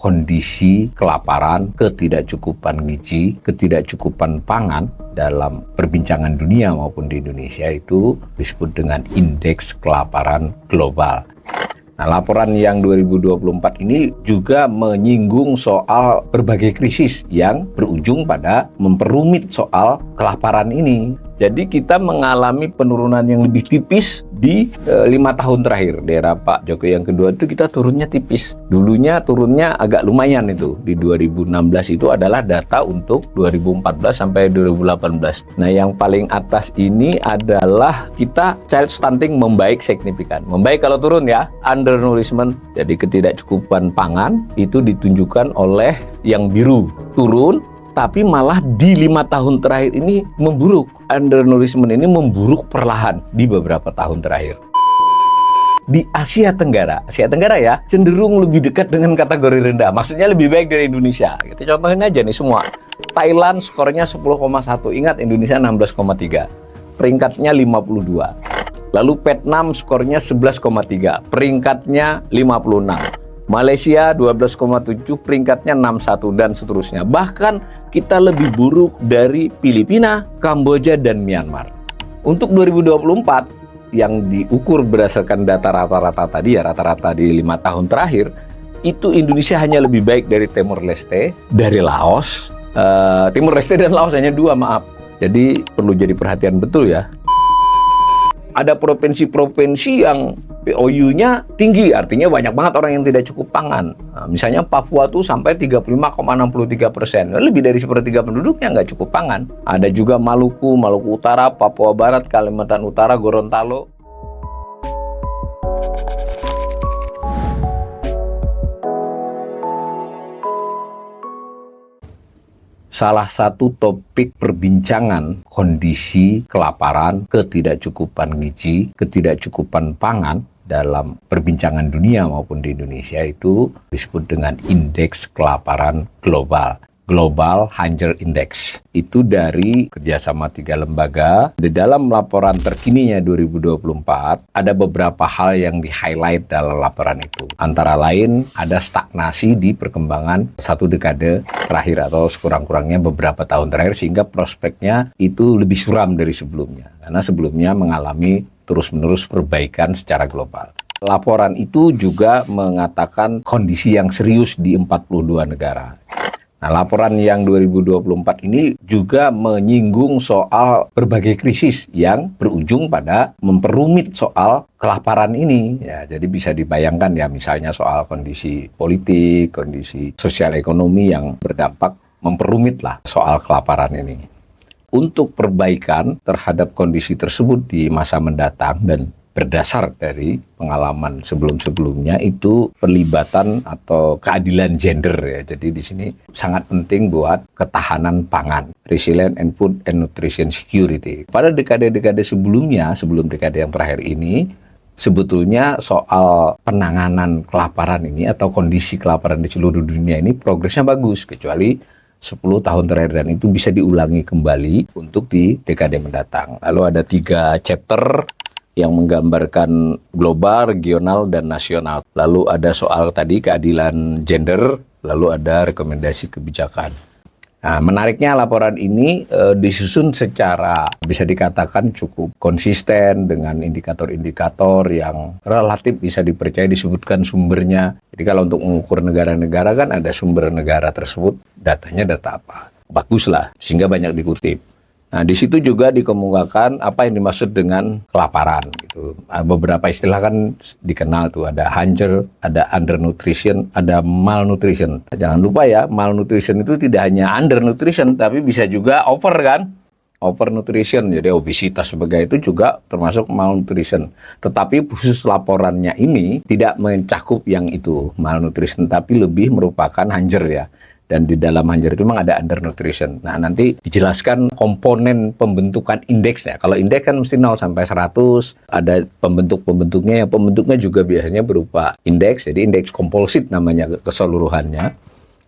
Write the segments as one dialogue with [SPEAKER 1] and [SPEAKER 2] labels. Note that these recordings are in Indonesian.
[SPEAKER 1] kondisi kelaparan, ketidakcukupan gizi, ketidakcukupan pangan dalam perbincangan dunia maupun di Indonesia itu disebut dengan indeks kelaparan global. Nah, laporan yang 2024 ini juga menyinggung soal berbagai krisis yang berujung pada memperumit soal kelaparan ini. Jadi kita mengalami penurunan yang lebih tipis di 5 tahun terakhir. Di era Pak Jokowi yang kedua itu kita turunnya tipis. Dulunya turunnya agak lumayan itu. Di 2016 itu adalah data untuk 2014 sampai 2018. Nah, yang paling atas ini adalah kita child stunting membaik signifikan. Membaik kalau turun ya, undernourishment. Jadi ketidakcukupan pangan itu ditunjukkan oleh yang biru turun. Tapi malah di 5 tahun terakhir ini memburuk. Undernourishment ini memburuk perlahan di beberapa tahun terakhir. Di Asia Tenggara ya, cenderung lebih dekat dengan kategori rendah. Maksudnya lebih baik dari Indonesia. Gitu. Contohin aja nih semua. Thailand skornya 10,1. Ingat Indonesia 16,3. Peringkatnya 52. Lalu Vietnam skornya 11,3. Peringkatnya 56. Malaysia 12,7, peringkatnya 61 dan seterusnya. Bahkan kita lebih buruk dari Filipina, Kamboja, dan Myanmar. Untuk 2024 yang diukur berdasarkan data rata-rata tadi ya, rata-rata di 5 tahun terakhir, itu Indonesia hanya lebih baik dari Timor Leste, dari Laos. Timor Leste dan Laos hanya 2, maaf. Jadi perlu jadi perhatian betul ya. Ada provinsi-provinsi yang POU-nya tinggi, artinya banyak banget orang yang tidak cukup pangan. Nah, misalnya Papua tuh sampai 35,63%. Lebih dari sepertiga penduduknya nggak cukup pangan. Ada juga Maluku, Maluku Utara, Papua Barat, Kalimantan Utara, Gorontalo. Salah satu topik perbincangan kondisi kelaparan, ketidakcukupan gizi, ketidakcukupan pangan dalam perbincangan dunia maupun di Indonesia itu disebut dengan indeks kelaparan global. Global Hunger Index. Itu dari kerjasama 3 lembaga. Di dalam laporan terkininya 2024, ada beberapa hal yang di-highlight dalam laporan itu. Antara lain, ada stagnasi di perkembangan 1 dekade terakhir atau sekurang-kurangnya beberapa tahun terakhir, sehingga prospeknya itu lebih suram dari sebelumnya. Karena sebelumnya mengalami terus-menerus perbaikan secara global. Laporan itu juga mengatakan kondisi yang serius di 42 negara. Nah, laporan yang 2024 ini juga menyinggung soal berbagai krisis yang berujung pada memperumit soal kelaparan ini. Ya, jadi bisa dibayangkan ya, misalnya soal kondisi politik, kondisi sosial ekonomi yang berdampak memperumit lah soal kelaparan ini. Untuk perbaikan terhadap kondisi tersebut di masa mendatang dan berdasar dari pengalaman sebelum-sebelumnya itu pelibatan atau keadilan gender ya. Jadi di sini sangat penting buat ketahanan pangan, resilient and food and nutrition security. Pada dekade-dekade sebelumnya, sebelum dekade yang terakhir ini, sebetulnya soal penanganan kelaparan ini atau kondisi kelaparan di seluruh dunia ini progresnya bagus, kecuali 10 tahun terakhir, dan itu bisa diulangi kembali untuk di dekade mendatang. Lalu ada 3 chapter yang menggambarkan global, regional, dan nasional. Lalu ada soal tadi keadilan gender, lalu ada rekomendasi kebijakan. Nah, menariknya laporan ini disusun secara bisa dikatakan cukup konsisten dengan indikator-indikator yang relatif bisa dipercaya, disebutkan sumbernya. Jadi kalau untuk mengukur negara-negara kan ada sumber negara tersebut, datanya data apa. Bagus lah, sehingga banyak dikutip. Nah, di situ juga dikemukakan apa yang dimaksud dengan kelaparan. Gitu. Beberapa istilah kan dikenal tuh, ada hunger, ada undernutrition, ada malnutrition. Jangan lupa ya, malnutrition itu tidak hanya undernutrition, tapi bisa juga over kan? Overnutrition, jadi obesitas sebagai itu juga termasuk malnutrition. Tetapi khusus laporannya ini tidak mencakup yang itu, malnutrition, tapi lebih merupakan hunger ya. Dan di dalam hunger itu memang ada undernutrition. Nah, nanti dijelaskan komponen pembentukan indeksnya. Kalau indeks kan mesti 0 sampai 100, ada pembentuk-pembentuknya, yang pembentuknya juga biasanya berupa indeks, jadi indeks komposit namanya keseluruhannya,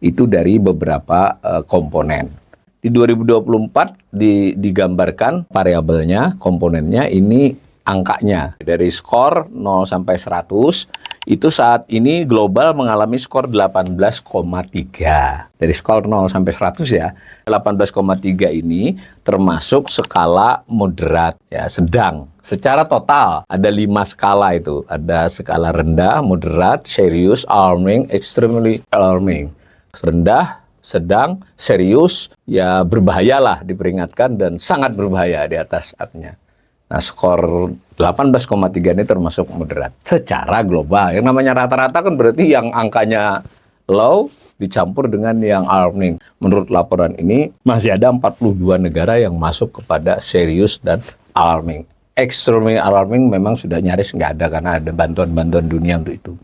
[SPEAKER 1] itu dari beberapa komponen. Di 2024 digambarkan variabelnya, komponennya, ini angkanya. Dari skor 0 sampai 100, itu saat ini global mengalami skor 18,3. Dari skor 0 sampai 100 ya. 18,3 ini termasuk skala moderat ya, sedang. Secara total ada 5 skala itu. Ada skala rendah, moderat, serius, alarming, extremely alarming. Rendah, sedang, serius, ya berbahayalah diperingatkan dan sangat berbahaya di atas artinya. Nah, skor 18,3 ini termasuk moderat secara global. Yang namanya rata-rata kan berarti yang angkanya low dicampur dengan yang alarming. Menurut laporan ini masih ada 42 negara yang masuk kepada serius dan alarming. Extremely alarming memang sudah nyaris nggak ada karena ada bantuan-bantuan dunia untuk itu.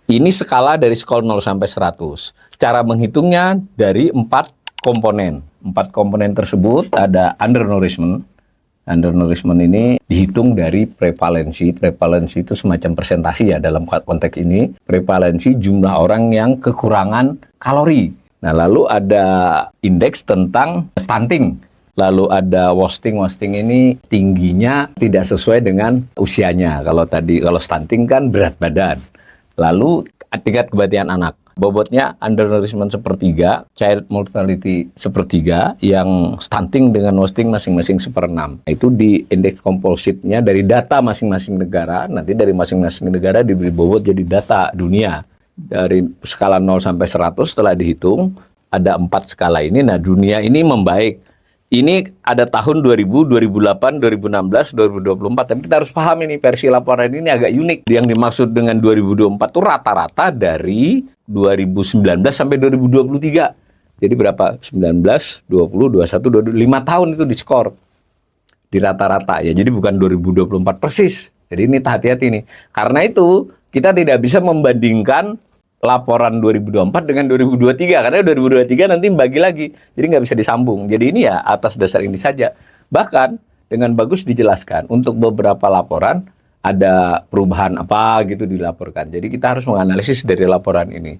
[SPEAKER 1] Ini skala dari skor 0 sampai 100. Cara menghitungnya dari 4 komponen. 4 komponen tersebut ada undernourishment. Undernourishment ini dihitung dari prevalensi. Prevalensi itu semacam persentase ya dalam konteks ini. Prevalensi jumlah orang yang kekurangan kalori. Nah, lalu ada indeks tentang stunting. Lalu ada wasting. Wasting ini tingginya tidak sesuai dengan usianya. Kalau stunting kan berat badan. Lalu tingkat kematian anak. Bobotnya undernourishment 1/3, child mortality 1/3, yang stunting dengan wasting masing-masing 1/6. Itu di indeks composite-nya dari data masing-masing negara. Nanti dari masing-masing negara diberi bobot jadi data dunia. Dari skala 0 sampai 100 setelah dihitung, ada 4 skala ini. Nah, dunia ini membaik. Ini ada tahun 2000, 2008, 2016, 2024. Tapi kita harus paham ini, versi laporan ini agak unik. Yang dimaksud dengan 2024 itu rata-rata dari 2019 sampai 2023. Jadi berapa? 19, 20, 21, 22, 5 tahun itu diskor. Di rata-rata ya. Jadi bukan 2024 persis. Jadi ini hati-hati nih. Karena itu kita tidak bisa membandingkan laporan 2024 dengan 2023, karena 2023 nanti bagi lagi, jadi nggak bisa disambung. Jadi ini ya atas dasar ini saja. Bahkan dengan bagus dijelaskan untuk beberapa laporan ada perubahan apa gitu dilaporkan. Jadi kita harus menganalisis dari laporan ini.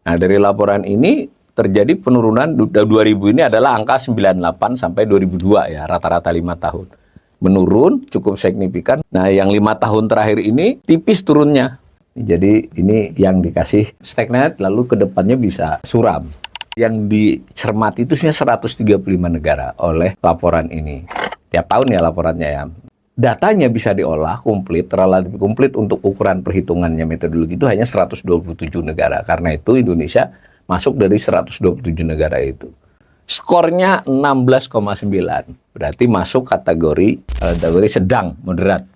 [SPEAKER 1] Nah, dari laporan ini terjadi penurunan 2000 ini adalah angka 98 sampai 2002 ya, rata-rata 5 tahun. Menurun cukup signifikan. Nah, yang 5 tahun terakhir ini tipis turunnya. Jadi ini yang dikasih stagnate, lalu ke depannya bisa suram. Yang dicermati itu 135 negara oleh laporan ini. Tiap tahun ya laporannya ya. Datanya bisa diolah komplit, relatif komplit untuk ukuran perhitungannya metodologi itu hanya 127 negara. Karena itu Indonesia masuk dari 127 negara itu. Skornya 16,9. Berarti masuk kategori sedang, moderat.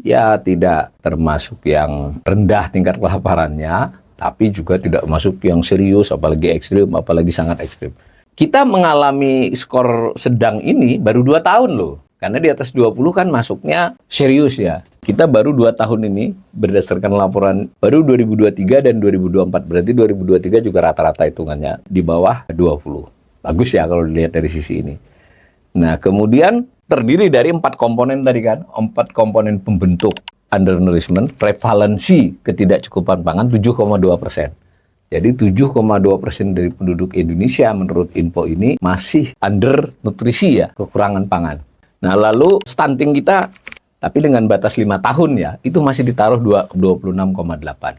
[SPEAKER 1] Ya tidak termasuk yang rendah tingkat kelaparannya, tapi juga tidak masuk yang serius, apalagi ekstrim, apalagi sangat ekstrim. Kita mengalami skor sedang ini baru 2 tahun loh, karena di atas 20 kan masuknya serius ya. Kita baru 2 tahun ini berdasarkan laporan baru 2023 dan 2024, berarti 2023 juga rata-rata hitungannya di bawah 20. Bagus ya kalau dilihat dari sisi ini. Nah, kemudian terdiri dari 4 komponen tadi kan, 4 komponen pembentuk undernourishment, prevalensi ketidakcukupan pangan 7,2%. Jadi 7,2% dari penduduk Indonesia menurut info ini masih undernutrisi ya, kekurangan pangan. Nah, lalu stunting kita, tapi dengan batas 5 tahun ya, itu masih ditaruh 26,8.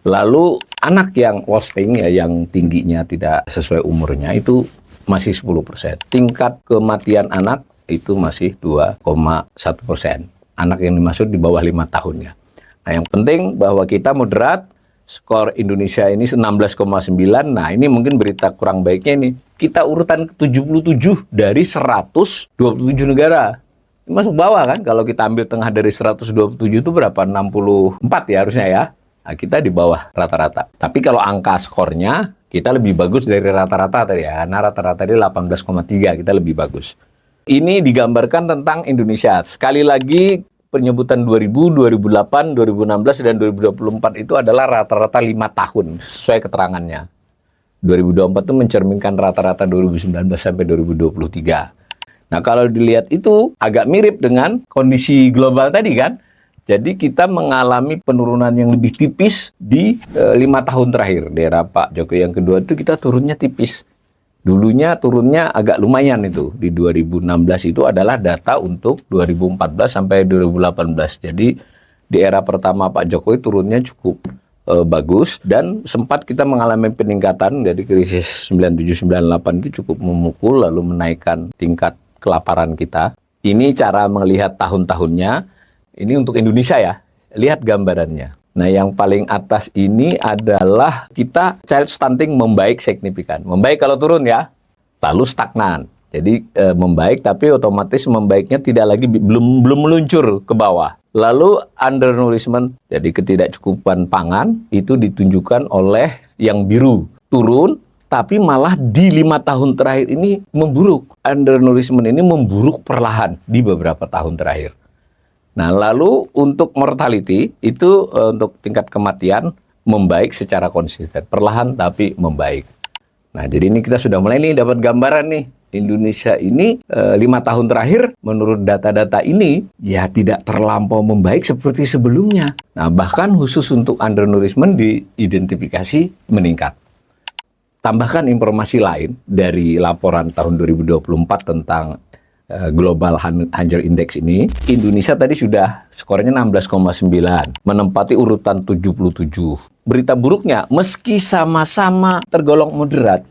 [SPEAKER 1] Lalu anak yang wasting ya, yang tingginya tidak sesuai umurnya itu masih 10%. Tingkat kematian anak itu masih 2,1%. Anak yang dimaksud di bawah 5 tahun ya. Nah, yang penting bahwa kita moderat, skor Indonesia ini 16,9. Nah, ini mungkin berita kurang baiknya ini. Kita urutan ke-77 dari 127 negara. Ini masuk bawah kan? Kalau kita ambil tengah dari 127 itu berapa? 64 ya harusnya ya. Nah, kita di bawah rata-rata. Tapi kalau angka skornya, kita lebih bagus dari rata-rata tadi ya. Karena rata-rata ini 18,3, kita lebih bagus. Ini digambarkan tentang Indonesia. Sekali lagi, penyebutan 2000, 2008, 2016, dan 2024 itu adalah rata-rata 5 tahun, sesuai keterangannya. 2024 itu mencerminkan rata-rata 2019 sampai 2023. Nah, kalau dilihat itu agak mirip dengan kondisi global tadi kan. Jadi kita mengalami penurunan yang lebih tipis di 5 tahun terakhir. Di era Pak Jokowi yang kedua itu kita turunnya tipis. Dulunya turunnya agak lumayan itu. Di 2016 itu adalah data untuk 2014 sampai 2018. Jadi Di era pertama Pak Jokowi turunnya cukup bagus, dan sempat kita mengalami peningkatan dari krisis 97-98 itu cukup memukul, lalu menaikkan tingkat kelaparan kita. Ini cara melihat tahun-tahunnya. Ini untuk Indonesia ya, lihat gambarannya. Nah, yang paling atas ini adalah kita child stunting membaik signifikan. Membaik kalau turun ya, lalu stagnan. Jadi membaik, tapi otomatis membaiknya tidak lagi belum meluncur ke bawah. Lalu undernourishment, jadi ketidakcukupan pangan itu ditunjukkan oleh yang biru, turun, tapi malah di 5 tahun terakhir ini memburuk. Undernourishment ini memburuk perlahan di beberapa tahun terakhir. Nah, lalu untuk mortality itu untuk tingkat kematian membaik secara konsisten, perlahan tapi membaik. Nah, jadi ini kita sudah mulai nih dapat gambaran nih. Indonesia ini 5 tahun terakhir menurut data-data ini ya tidak terlampau membaik seperti sebelumnya. Nah, bahkan khusus untuk undernourishment diidentifikasi meningkat. Tambahkan informasi lain dari laporan tahun 2024 tentang Global Hunger Index ini, Indonesia tadi sudah skornya 16,9, menempati urutan 77. Berita buruknya, meski sama-sama tergolong moderat,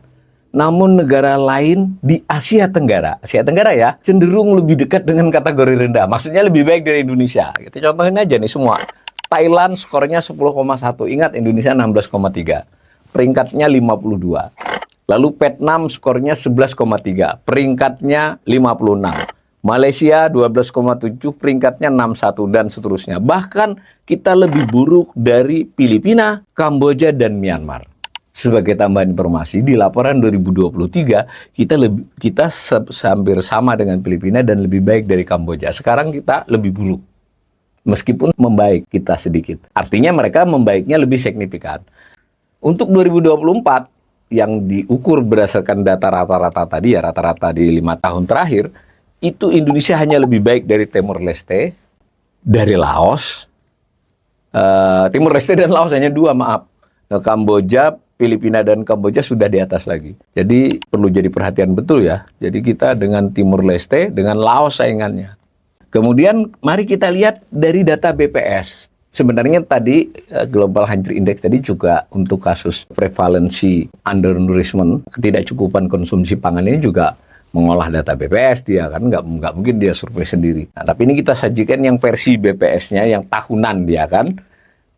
[SPEAKER 1] namun negara lain di Asia Tenggara ya, cenderung lebih dekat dengan kategori rendah. Maksudnya lebih baik dari Indonesia. Kita contohin aja nih semua. Thailand skornya 10,1, ingat Indonesia 16,3. Peringkatnya 52. Lalu Vietnam skornya 11,3, peringkatnya 56. Malaysia 12,7, peringkatnya 61, dan seterusnya. Bahkan kita lebih buruk dari Filipina, Kamboja, dan Myanmar. Sebagai tambahan informasi, di laporan 2023, kita hampir sama dengan Filipina dan lebih baik dari Kamboja. Sekarang kita lebih buruk. Meskipun membaik kita sedikit. Artinya mereka membaiknya lebih signifikan. Untuk 2024, yang diukur berdasarkan data rata-rata tadi ya, rata-rata di 5 tahun terakhir, itu Indonesia hanya lebih baik dari Timor Leste, dari Laos. Timor Leste dan Laos hanya 2, maaf. Nah, Kamboja, Filipina dan Kamboja sudah di atas lagi. Jadi perlu jadi perhatian betul ya. Jadi kita dengan Timor Leste, dengan Laos saingannya. Kemudian mari kita lihat dari data BPS. Sebenarnya tadi Global Hunger Index tadi juga untuk kasus prevalensi undernourishment, ketidakcukupan konsumsi pangan ini juga mengolah data BPS dia kan, nggak mungkin dia survei sendiri. Nah, tapi ini kita sajikan yang versi BPS-nya yang tahunan dia kan.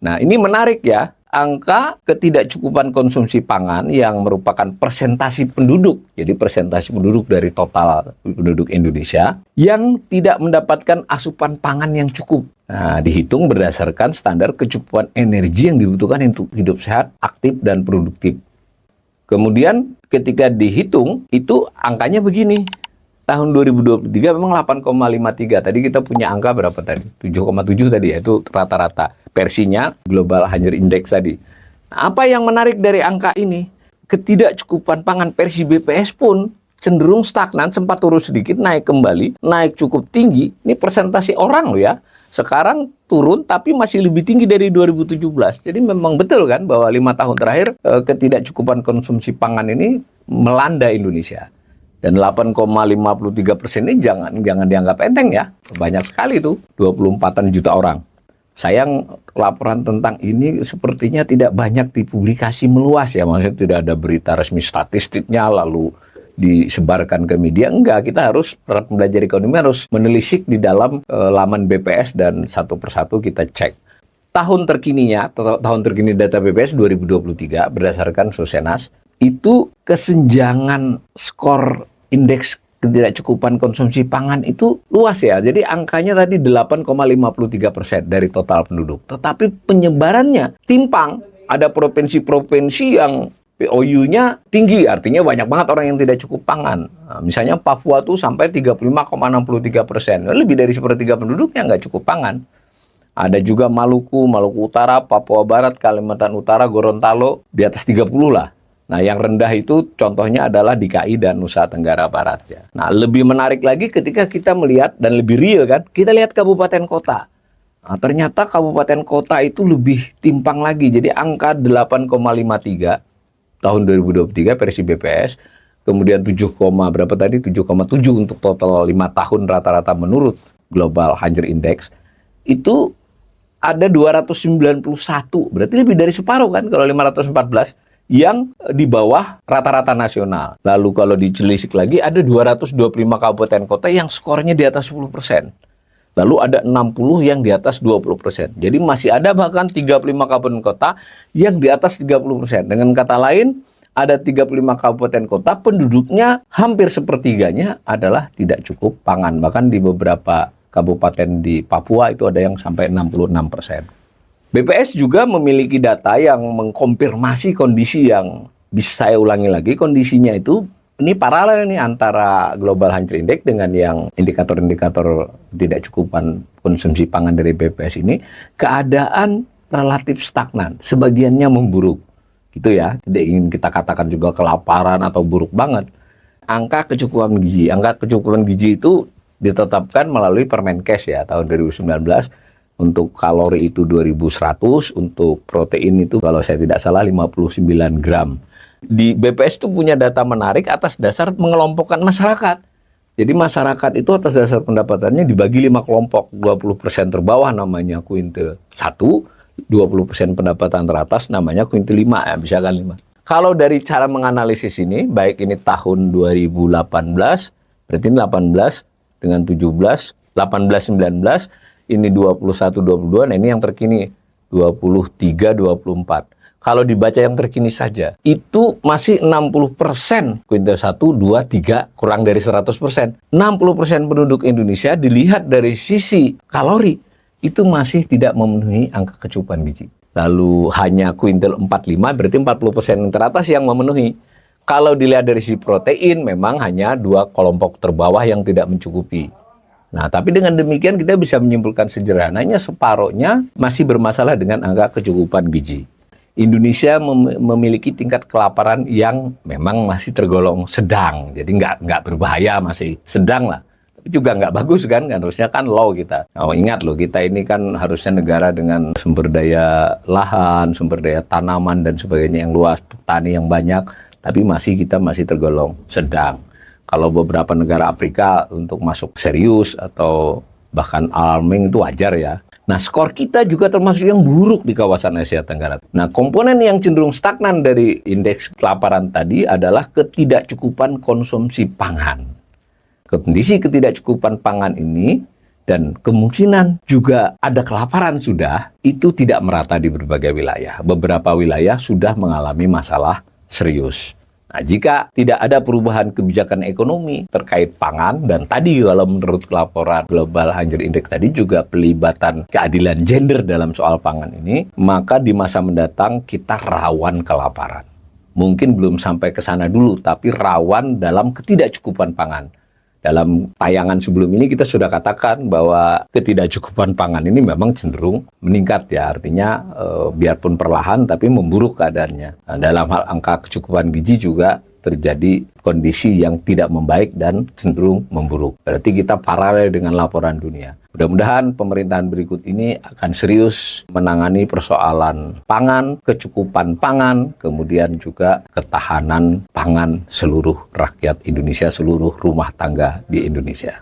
[SPEAKER 1] Nah, ini menarik ya. Angka ketidakcukupan konsumsi pangan yang merupakan persentasi penduduk, jadi persentasi penduduk dari total penduduk Indonesia yang tidak mendapatkan asupan pangan yang cukup. Nah, dihitung berdasarkan standar kecukupan energi yang dibutuhkan untuk hidup sehat, aktif, dan produktif. Kemudian ketika dihitung, itu angkanya begini. Tahun 2023 memang 8,53. Tadi kita punya angka berapa tadi? 7,7 tadi ya, itu rata-rata. Versinya Global Hunger Index tadi. Nah, apa yang menarik dari angka ini? Ketidakcukupan pangan versi BPS pun cenderung stagnan, sempat turun sedikit, naik kembali, naik cukup tinggi. Ini persentase orang loh ya. Sekarang turun tapi masih lebih tinggi dari 2017. Jadi memang betul kan bahwa 5 tahun terakhir ketidakcukupan konsumsi pangan ini melanda Indonesia. Dan 8,53% ini jangan dianggap enteng ya. Banyak sekali itu, 24-an juta orang. Sayang laporan tentang ini sepertinya tidak banyak dipublikasi meluas ya. Maksudnya tidak ada berita resmi statistiknya lalu disebarkan ke media. Enggak, kita harus belajar ekonomi harus menelisik di dalam laman BPS dan satu persatu kita cek. Tahun terkini data BPS 2023 berdasarkan Sosenas, itu kesenjangan skor indeks ketidakcukupan konsumsi pangan itu luas ya. Jadi angkanya tadi 8,53% dari total penduduk. Tetapi penyebarannya timpang. Ada provinsi-provinsi yang POU-nya tinggi, artinya banyak banget orang yang tidak cukup pangan. Nah, misalnya Papua tuh sampai 35,63%. Lebih dari sepertiga penduduknya nggak cukup pangan. Ada juga Maluku Utara, Papua Barat, Kalimantan Utara, Gorontalo, di atas 30 lah. Nah, yang rendah itu contohnya adalah DKI dan Nusa Tenggara Barat ya. Nah, lebih menarik lagi ketika kita melihat dan lebih real kan, kita lihat kabupaten kota. Nah, ternyata kabupaten kota itu lebih timpang lagi. Jadi angka 8,53 tahun 2023 versi BPS, kemudian 7, berapa tadi? 7,7 untuk total 5 tahun rata-rata menurut Global Hunger Index. Itu ada 291, berarti lebih dari separuh kan kalau 514 yang di bawah rata-rata nasional. Lalu kalau ditelisik lagi ada 225 kabupaten kota yang skornya di atas 10%. Lalu ada 60 yang di atas 20%. Jadi masih ada bahkan 35 kabupaten kota yang di atas 30%. Dengan kata lain, ada 35 kabupaten kota penduduknya hampir sepertiganya adalah tidak cukup pangan. Bahkan di beberapa kabupaten di Papua itu ada yang sampai 66%. BPS juga memiliki data yang mengkonfirmasi kondisi yang bisa saya ulangi lagi, kondisinya itu ini paralel nih antara Global Hunger Index dengan yang indikator-indikator tidak cukupan konsumsi pangan dari BPS ini, keadaan relatif stagnan, sebagiannya memburuk. Gitu ya, tidak ingin kita katakan juga kelaparan atau buruk banget. Angka kecukupan gizi itu ditetapkan melalui Permenkes ya tahun 2019. Untuk kalori itu 2100, untuk protein itu kalau saya tidak salah 59 gram. Di BPS itu punya data menarik atas dasar mengelompokkan masyarakat. Jadi masyarakat itu atas dasar pendapatannya dibagi 5 kelompok. 20% terbawah namanya kuintil 1, 20% pendapatan teratas namanya kuintil 5, ya bisa kan 5. Kalau dari cara menganalisis ini, baik ini tahun 2018, berarti ini 18 dengan 17, 18, 19, ini 21, 22, nah ini yang terkini 23, 24. Kalau dibaca yang terkini saja, itu masih 60%. Kuintil 1, 2, 3, kurang dari 100%. 60% penduduk Indonesia dilihat dari sisi kalori, itu masih tidak memenuhi angka kecukupan gizi. Lalu hanya kuintil 45, berarti 40% yang teratas yang memenuhi. Kalau dilihat dari sisi protein, memang hanya 2 kelompok terbawah yang tidak mencukupi. Nah, tapi dengan demikian kita bisa menyimpulkan sederhananya separuhnya masih bermasalah dengan angka kecukupan gizi. Indonesia memiliki tingkat kelaparan yang memang masih tergolong sedang, jadi nggak berbahaya, masih sedang lah. Tapi juga nggak bagus kan, harusnya kan low kita. Oh, ingat loh, kita ini kan harusnya negara dengan sumber daya lahan, sumber daya tanaman dan sebagainya yang luas, petani yang banyak, tapi kita masih tergolong sedang. Kalau beberapa negara Afrika untuk masuk serius atau bahkan alarming itu wajar ya. Nah, skor kita juga termasuk yang buruk di kawasan Asia Tenggara. Nah, komponen yang cenderung stagnan dari indeks kelaparan tadi adalah ketidakcukupan konsumsi pangan. Kondisi ketidakcukupan pangan ini dan kemungkinan juga ada kelaparan sudah, itu tidak merata di berbagai wilayah. Beberapa wilayah sudah mengalami masalah serius. Nah, jika tidak ada perubahan kebijakan ekonomi terkait pangan, dan tadi kalau menurut laporan Global Hunger Index tadi juga pelibatan keadilan gender dalam soal pangan ini, maka di masa mendatang kita rawan kelaparan. Mungkin belum sampai ke sana dulu, tapi rawan dalam ketidakcukupan pangan. Dalam tayangan sebelum ini kita sudah katakan bahwa ketidakcukupan pangan ini memang cenderung meningkat ya, artinya biarpun perlahan tapi memburuk keadaannya. Nah, dalam hal angka kecukupan gizi juga terjadi kondisi yang tidak membaik dan cenderung memburuk. Berarti kita paralel dengan laporan dunia. Mudah-mudahan pemerintahan berikut ini akan serius menangani persoalan pangan, kecukupan pangan, kemudian juga ketahanan pangan seluruh rakyat Indonesia, seluruh rumah tangga di Indonesia.